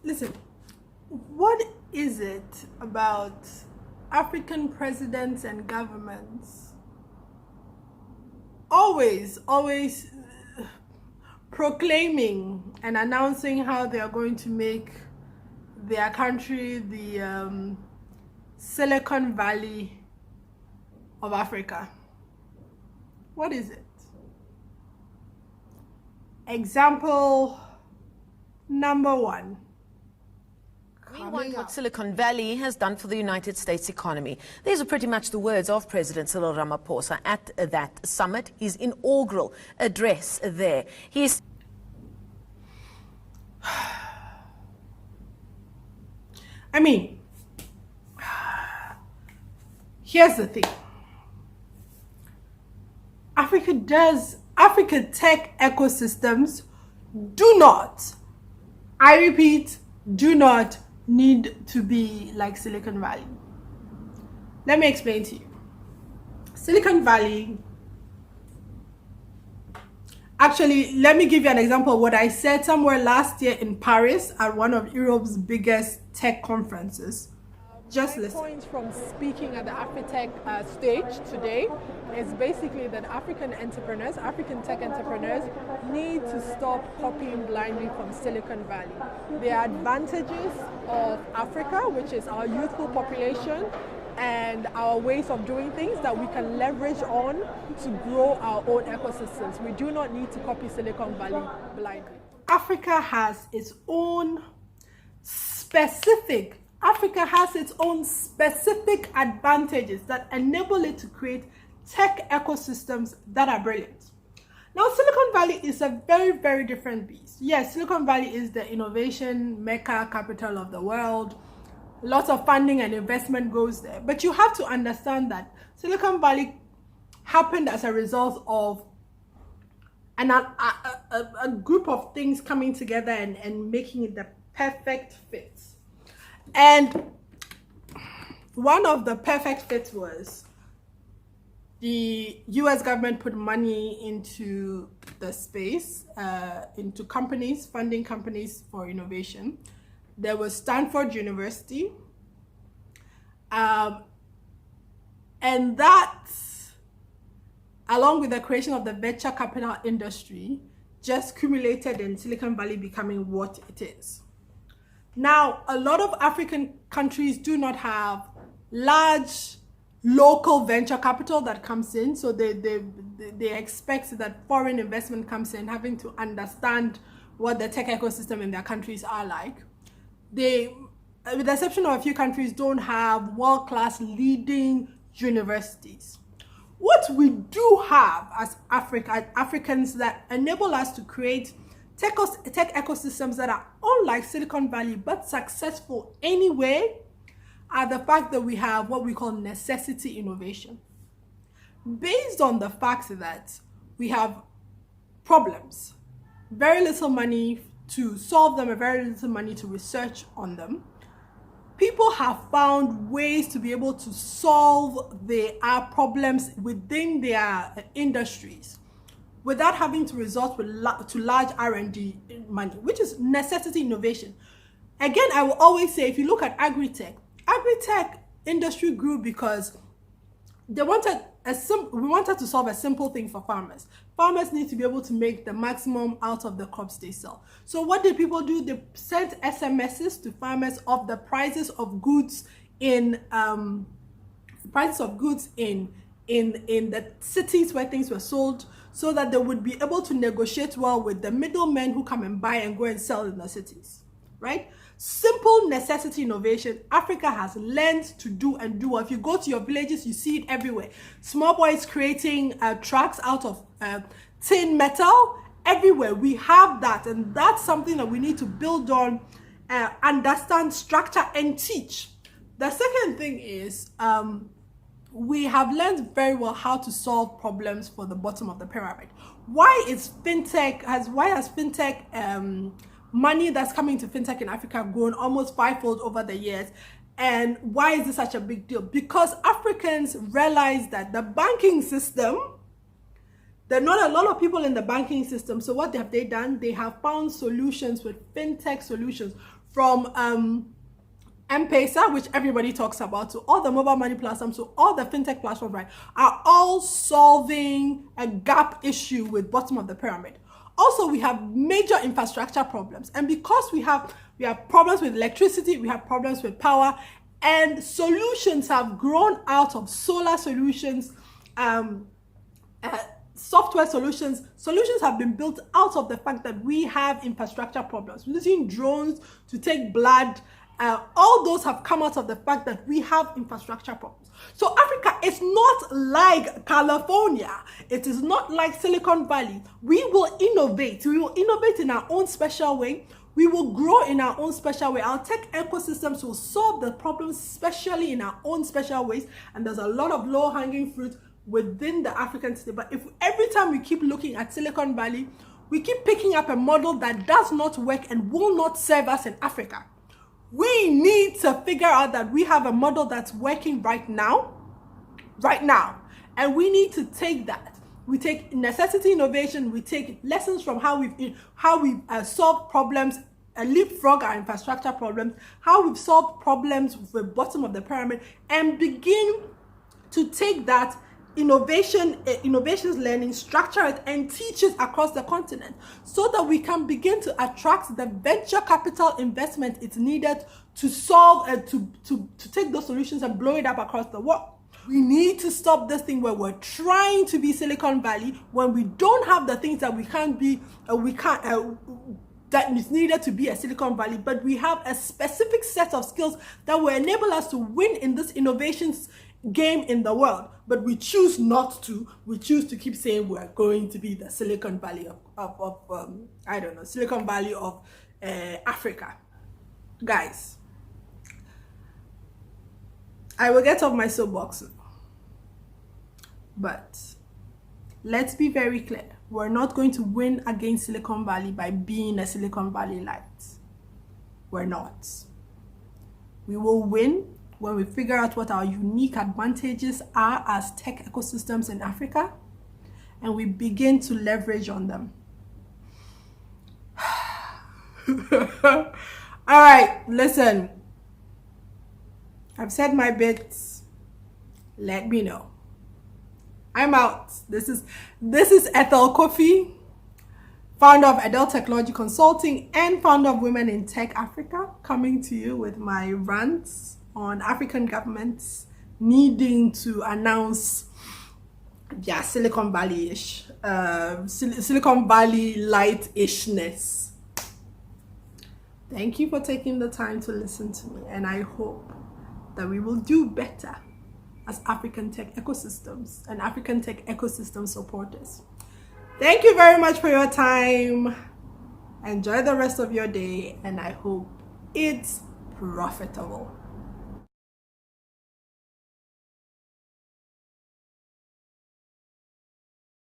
Listen, what is it about African presidents and governments always proclaiming and announcing how they are going to make their country the Silicon Valley of Africa? What is it? Example number one. Meanwhile, what Silicon Valley has done for the United States economy. These are pretty much the words of President Cyril Ramaphosa at that summit, his inaugural address there. He's I mean, here's the thing. Africa tech ecosystems do not, I repeat, do not need to be like Silicon Valley. Let me explain to you. Silicon Valley, actually, let me give you an example of what I said somewhere last year in Paris at one of Europe's biggest tech conferences. Just listen. My point from speaking at the Afritech stage today is basically that African tech entrepreneurs need to stop copying blindly from Silicon Valley. The advantages of Africa, which is our youthful population and our ways of doing things that we can leverage on to grow our own ecosystems. We do not need to copy Silicon Valley blindly. Africa has its own specific advantages that enable it to create tech ecosystems that are brilliant. Now, Silicon Valley is a very, very different beast. Yes, Silicon Valley is the innovation mecca capital of the world. Lots of funding and investment goes there. But you have to understand that Silicon Valley happened as a result of a group of things coming together and making it the perfect fit. And one of the perfect fits was the US government put money into the space, into companies, funding companies for innovation. There was Stanford University. And that, along with the creation of the venture capital industry, just culminated in Silicon Valley becoming what it is. Now, a lot of African countries do not have large local venture capital that comes in, so they expect that foreign investment comes in, having to understand what the tech ecosystem in their countries are like. They, with the exception of a few countries, don't have world-class leading universities. What we do have as Africans that enable us to create tech ecosystems that are unlike Silicon Valley but successful anyway are the fact that we have what we call necessity innovation. Based on the fact that we have problems, very little money to solve them, and very little money to research on them, people have found ways to be able to solve their problems within their industries without having to resort to large R&D money, which is necessity innovation. Again, I will always say, if you look at agri-tech industry grew because we wanted to solve a simple thing for farmers. Farmers need to be able to make the maximum out of the crops they sell. So what did people do? They sent SMSs to farmers of the prices of goods in the cities where things were sold, so that they would be able to negotiate well with the middlemen who come and buy and go and sell in the cities, right? Simple necessity innovation. Africa has learned to do and do. If you go to your villages, you see it everywhere. Small boys creating trucks out of tin metal everywhere. We have that, and that's something that we need to build on, understand, structure, and teach. The second thing is we have learned very well how to solve problems for the bottom of the pyramid. Why has fintech money that's coming to fintech in Africa grown almost fivefold over the years? And why is this such a big deal? Because Africans realize that the banking system, there are not a lot of people in the banking system. So what have they done? They have found solutions with fintech solutions from M-Pesa, which everybody talks about, to all the mobile money platforms, to all the fintech platforms, right, are all solving a gap issue with bottom of the pyramid. Also, we have major infrastructure problems, and because we have problems with electricity, we have problems with power, and solutions have grown out of solar solutions, software solutions have been built out of the fact that we have infrastructure problems. We're using drones to take blood. All those have come out of the fact that we have infrastructure problems. So Africa is not like California. It is not like Silicon Valley. We will innovate. We will innovate in our own special way. We will grow in our own special way. Our tech ecosystems will solve the problems, especially in our own special ways. And there's a lot of low-hanging fruit within the African state. But if every time we keep looking at Silicon Valley, we keep picking up a model that does not work and will not serve us in Africa. We need to figure out that we have a model that's working right now, and we need to take that. We take necessity innovation, we take lessons from how we've solved problems, leapfrog our infrastructure problems, how we've solved problems with the bottom of the pyramid, and begin to take that innovations learning, structure it, and teach it across the continent, so that we can begin to attract the venture capital investment it's needed to solve and to take those solutions and blow it up across the world. We need to stop this thing where we're trying to be Silicon Valley when we don't have the things that we can't be, that is needed to be a Silicon Valley, but we have a specific set of skills that will enable us to win in this innovations game in the world. But we choose not to. We choose to keep saying we're going to be the Silicon Valley of Silicon Valley of Africa. Guys, I will get off my soapbox, but let's be very clear. We're not going to win against Silicon Valley by being a Silicon Valley light. We're not. We will win when we figure out what our unique advantages are as tech ecosystems in Africa, and we begin to leverage on them. All right, listen. I've said my bits. Let me know. I'm out. This is Ethel Kofi, founder of Adele Technology Consulting and founder of Women in Tech Africa, coming to you with my rants on African governments needing to announce their Silicon Valley-ish, Silicon Valley light-ishness. Thank you for taking the time to listen to me, and I hope that we will do better as African tech ecosystems and African tech ecosystem supporters. Thank you very much for your time. Enjoy the rest of your day, and I hope it's profitable.